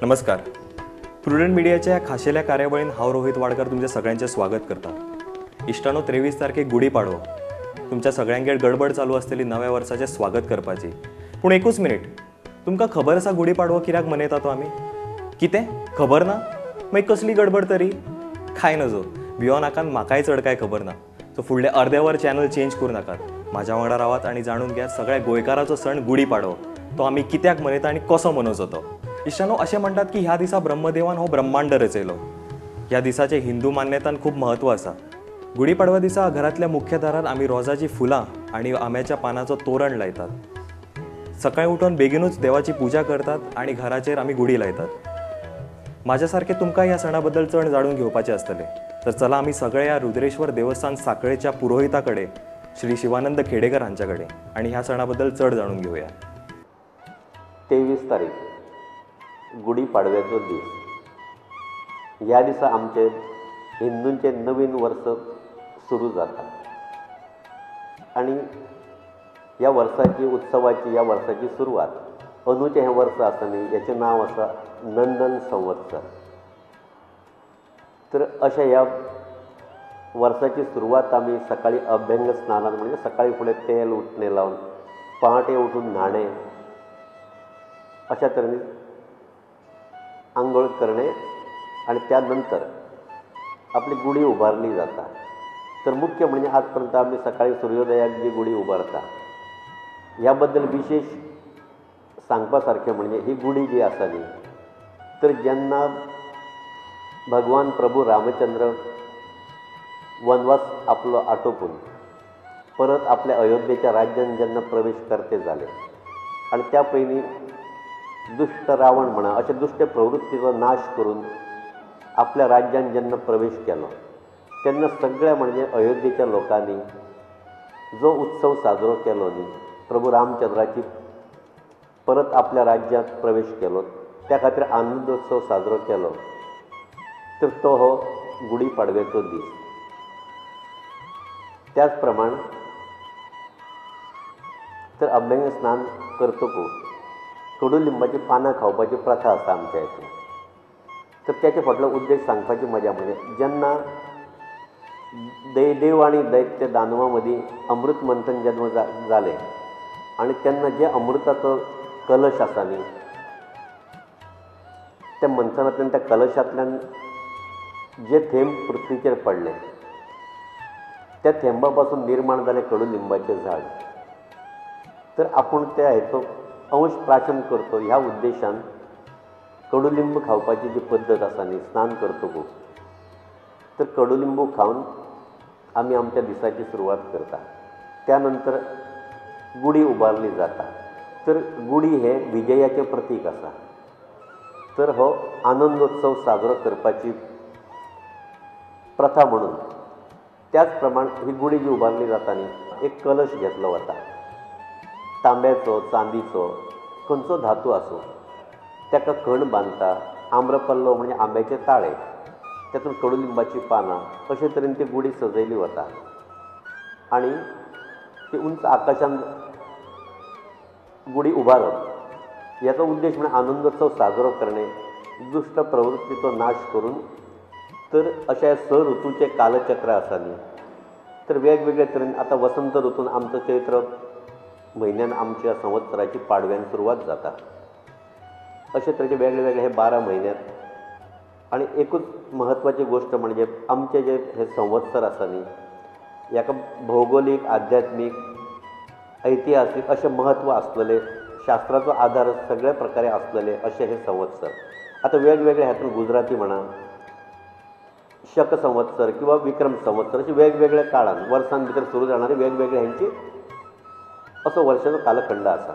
नमस्कार. प्रुडंट मिडियाच्या खाशेल्या कार्यावळीन हांव रोहित वाडकर तुमच्या सगळ्यांचे स्वागत करता. इश्टानो 23 तारखेक गुढीपाडवो. तुमच्या सगळ्यांगेर गडबड चालू आसतली नव्या वर्साचे स्वागत करपाची. पूण एकूच मिनिट, तुमकां खबर आसा गुढीपाडवो कित्याक मनयता तो आमी? कितें खबर ना? मागीर कसली गडबड तरी? काय नजो, भियो नाकात, म्हाकाय चड काय खबर ना. सो फुडले अर्दे वर चॅनल चेंज करूं नाकात. म्हाज्या वांगडा रावात आनी जाणून घेयात सगळ्या गोंयकाराचो सण गुढीपाडवो. तो आमी कित्याक मनयता आनी कसो मनोवचो तो. इश्टानो, अशें म्हणटात की ह्या दिसा ब्रह्मदेवान हो ब्रह्मांड रचयलो. ह्या दिसाचे हिंदू मान्यतान खूब महत्व आसा. गुढीपाडवा दिसा घरांतल्या मुख्य दारार आमी रोजाची फुलां आनी आंब्याच्या पानाचो तोरण लायतात. सकाळीं उठून बेगीनूच देवाची पुजा करतात आनी घराचेर आमी गुढी लायतात. म्हाज्या सारकें तुमकां ह्या सणा बद्दल चड जाणून घेवपाचें आसतलें. तर चला आमी सगळे ह्या रुद्रेश्वर देवस्थान सांखळेच्या पुरोहिता कडेन श्री शिवानंद खेडेकर हांच्या कडेन आनी ह्या सणा बद्दल चड जाणून घेवया. 23 तारीख गुढीपाडव्याचो दीस. ह्या दिसा आमचे हिंदूंचे नवीन वर्स सुरू जाता आनी ह्या वर्साची उत्सवाची ह्या वर्साची सुरवात अंदूचें हें वर्स आसा न्ही, हेचें नांव आसा नंदन संवत्सर. तर अशें ह्या वर्साची सुरवात आमी सकाळीं अभ्यंग स्नानान म्हणजे सकाळीं फुडें तेल उठणें लावन पहाटे उठून न्हाणें, अशा तरेन आंघोळ करणे आणि त्यानंतर आपली गुढी उबारली जाता. तर मुख्य म्हणजे आज पर्यंत आमी सकाळीं सुर्योदयाक जी गुढी उबारता, ह्या बद्दल विशेष सांगपा सारकें म्हणजे ही गुढी जी आसा न्ही, तर जेन्ना भगवान प्रभू रामचंद्र वनवास आपलो आटोपून परत आपल्या अयोध्येच्या राज्यान जेन्ना प्रवेश करते जाले आणि त्या पयलीं दुष्ट रावण म्हणा अशा दुष्ट प्रवृत्तीचो नाश करून आपल्या राज्यान जेन्ना प्रवेश केलो, तेन्ना सगळ्या म्हणजे अयोध्येच्या लोकांनी जो उत्सव साजरो केलो न्ही, प्रभू रामचंद्राची परत आपल्या राज्यांत प्रवेश केलो, त्या खातीर आनंदोत्सव साजरो केलो. तर तो हो गुढीपाडव्याचो दीस. त्याच प्रमाण तर अभ्यंग स्नान करतकूच कडुलिंबाची पानां खावपाची प्रथा आसा आमच्या हातून. तर त्याचे फाटलो उद्देश सांगपाची मजा म्हणजे जेन्ना देव आनी दैत्य दानवां मदीं अमृत मंथन जेन्ना जालें आनी तेन्ना जे अमृताचो कलश आसा न्ही, त्या मंथनांतल्यान त्या कलशांतल्यान जे थेंब पृथ्वीचेर पडले, त्या थेंबा पासून निर्माण जालें कडुलिंबाचें झाड. तर आपूण त्या हेचो अंश प्राशन करतो ह्या उद्देशान कडुलिंब खावपाची जी पद्दत आसा न्ही स्नान करतकूच, तर कडुलिंबू खावन आमी आमच्या दिसाची सुरवात करता. त्यानंतर गुढी उबारली जाता. तर गुढी हें विजयाचें प्रतीक आसा. तर हो आनंदोत्सव साजरो करपाची प्रथा म्हणून त्याच प्रमाण ही गुढी जी उबारली जाता न्ही, एक कलश घेतलो वता, तांब्याचो, चांदीचो, खंयचो धातू आसूं, ताका खण बांदता, आम्रपल्लो म्हणजे आंब्याचे ताळे, तातूंत कडुलिंबाची पानां, अशे तरेन ती गुढी सजयली वता आनी ती उंच आकाशांत गुढी उबारप. हाचो उद्देश म्हणजे आनंदोत्सव साजरो करणे, दुष्ट प्रवृत्तीचो नाश करून. तर अशा 6 ऋतूचे कालचक्र आसा न्ही, तर वेगवेगळे तरेन आतां वसंत ऋतून आमचो चैत्र म्हयन्यान आमच्या संवत्सराची पाडव्यान सुरवात जाता. अशे तरेचे वेगळे वेगळे हे 12 म्हयन्यांत. आनी एकूच म्हत्वाची गोश्ट म्हणजे आमचे जे हे संवत्सर आसा न्ही, हाका भौगोलीक, आध्यात्मीक, ऐतिहासीक अशें महत्व आसलेले, शास्त्राचो आधार सगळे प्रकारे आसलेले अशे हे संवत्सर. आतां वेगवेगळे हातूंत गुजराती म्हणा, शक संवत्सर किंवा विक्रम संवत्सर अशे वेगवेगळ्या काळान वर्सां भितर सुरू जाणारे वेगवेगळे हेंची असो वर्साचो कालखंड आसा.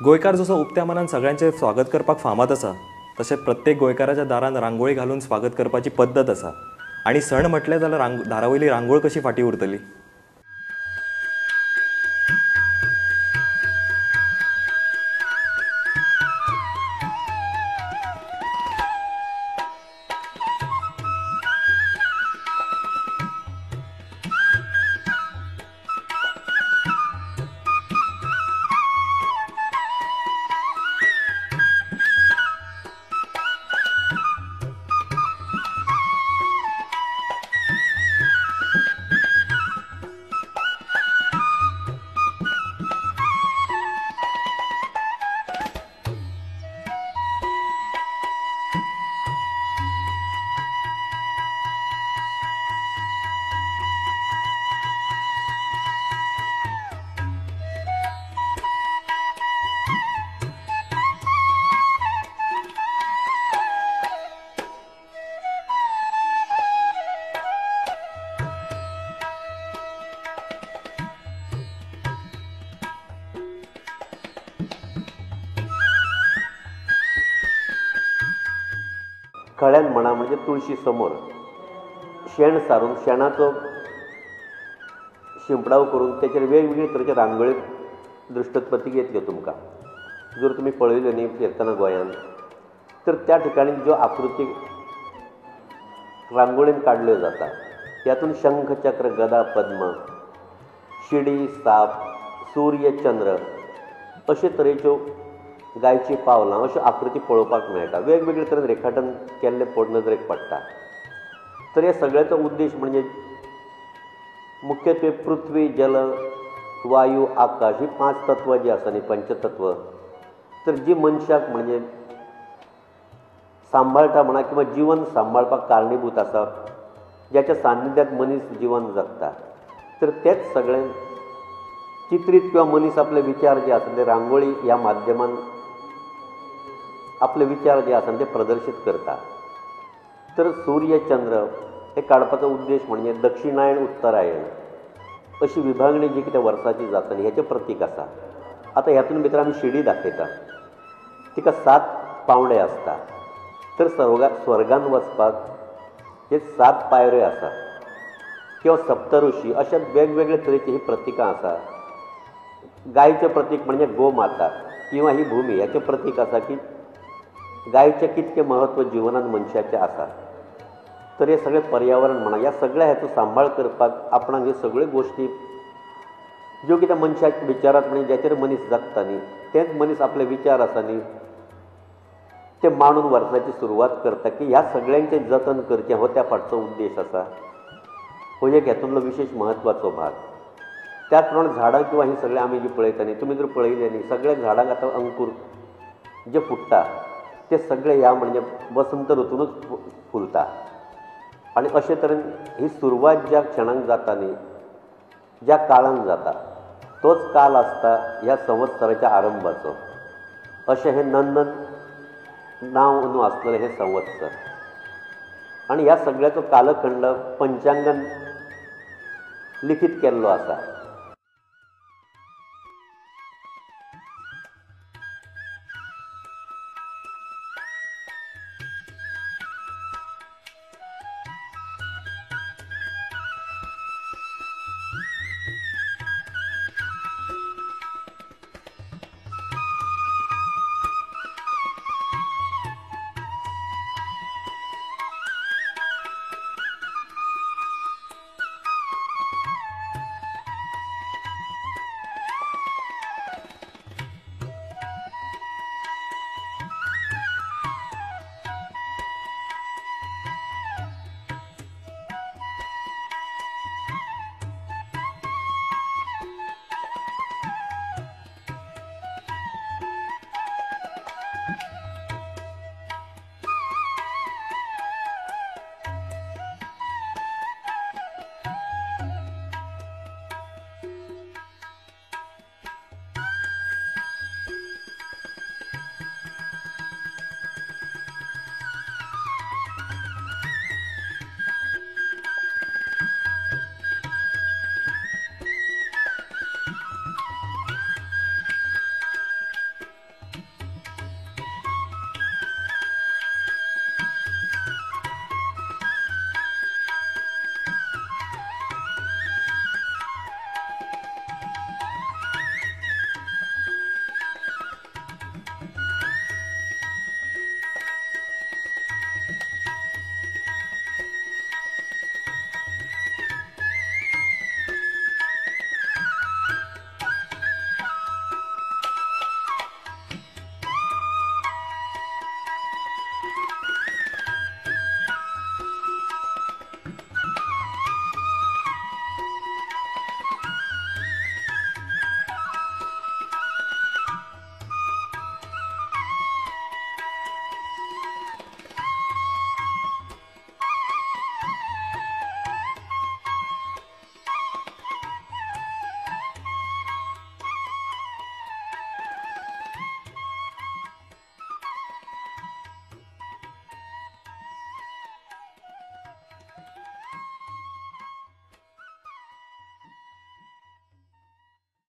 गोंयकार जसो उक्त्या मनान सगळ्यांचें स्वागत करपाक फामाद आसा, तशें प्रत्येक गोंयकाराच्या दारान रांगोळी घालून स्वागत करपाची पद्दत आसा. आनी सण म्हटलें जाल्यार दारावयली रांगोळ कशी फाटीं उरतली. खळ्यान म्हणा म्हणजे तुळशी समोर शेण सारून शेणाचो शिंपडाव करून त्याचेर वेगवेगळे तरेचे रांगोळी दृश्टोत्पत्ती येतल्यो तुमकां. जर तुमी पळयल्यो न्ही फिरतना गोंयांत तर त्या ठिकाणी ज्यो आकृती रांगोळीन काडल्यो जाता त्यातून शंख चक्र गदा पद्म शिडी साप सूर्य चंद्र अशे तरेच्यो गायची पावलां अश्यो आकृती पळोवपाक मेळटा. वेगवेगळे तरेन रेखाटन केल्लें नदरेक पडटा. तर हे सगळ्याचो उद्देश म्हणजे मुख्यत्वे पृथ्वी जल वायू आकाश ही 5 तत्वां जी आसा न्ही पंचतत्व तर जी मनशाक म्हणजे सांबाळटा म्हणा किंवा जीवन सांबाळपाक कारणीभूत आसा ज्याच्या सान्निध्यात मनीस जीवन जगता तर तेच सगळें चित्रीत किंवा मनीस आपले विचार जे आसा ते रांगोळी ह्या माध्यमान आपले विचार जे आसा ते प्रदर्शीत करता. तर सूर्य चंद्र हे काडपाचो उद्देश म्हणजे दक्षिणायण उत्तरायण अशी विभागणी जी कितें वर्साची जाता न्ही हेचें प्रतीक आसा. आतां ह्यातून भितर आमी शिडी दाखयता तिका 7 पावंडे आसता. तर स्वर्गान वचपाक हे 7 पायऱ्यो आसा किंवा सप्तऋषी अशा वेगवेगळे तरेची ही प्रतीकां आसा. गायचें प्रतीक म्हणजे गोमाता किंवा ही भूमी ह्याचें प्रतीक आसा की गायचें कितकें म्हत्व जिवनांत मनशाचें आसा. तर हे सगळें पर्यावरण म्हणा ह्या सगळ्या हेचो सांबाळ करपाक आपणाक ह्यो सगळ्यो गोश्टी ज्यो कितें मनशाच्या विचारांत म्हणजे ज्याचेर मनीस जगता न्ही तेच मनीस आपले विचार आसा न्ही ते मांडून वर्साची सुरवात करता की ह्या सगळ्यांचें जतन करचें हो त्या फाटचो उद्देश आसा. हो एक हेतूंतलो विशेष म्हत्वाचो भाग. त्याच प्रमाणे झाडां किंवा ही सगळें आमी जी पळयता न्ही तुमी जर पळयलें न्ही सगळ्या झाडांक आतां अंकूर जे फुट्टा ते सगळे ह्या म्हणजे वसंत ऋतूनच फुलता. आनी अशे तरेन ही सुरवात ज्या क्षणाक जाता न्ही ज्या काळान जाता तोच काल आसता ह्या संवत्सराच्या आरंभाचो. अशें हें नंदन नांव न्हू आसलेलें हें संवत्सर. आनी ह्या सगळ्याचो कालखंड पंचांगान लिखीत केल्लो आसा.